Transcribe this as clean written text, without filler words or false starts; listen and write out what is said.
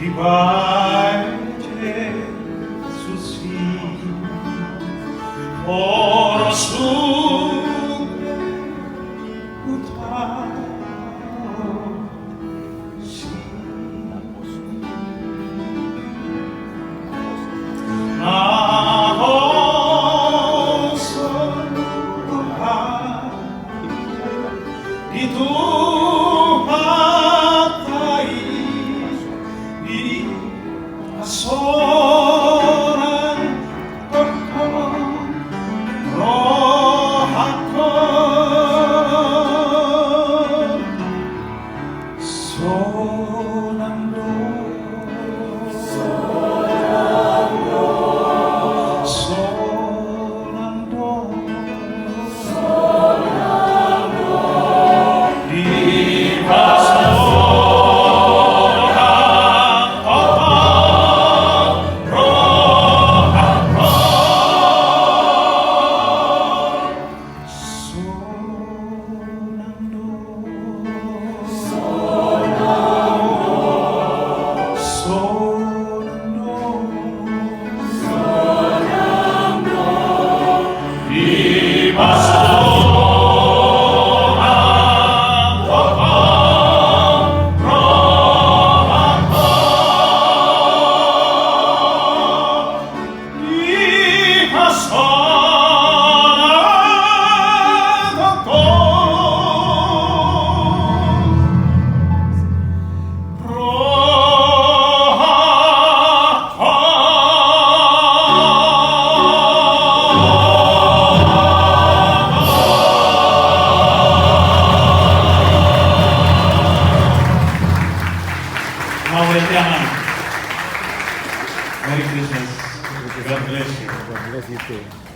Dibajcie susi orosumbre utao si nahoson Tuhan di Tuhan di asoran terkon rohakon sonando di Merry Christmas. God bless you. God bless you too.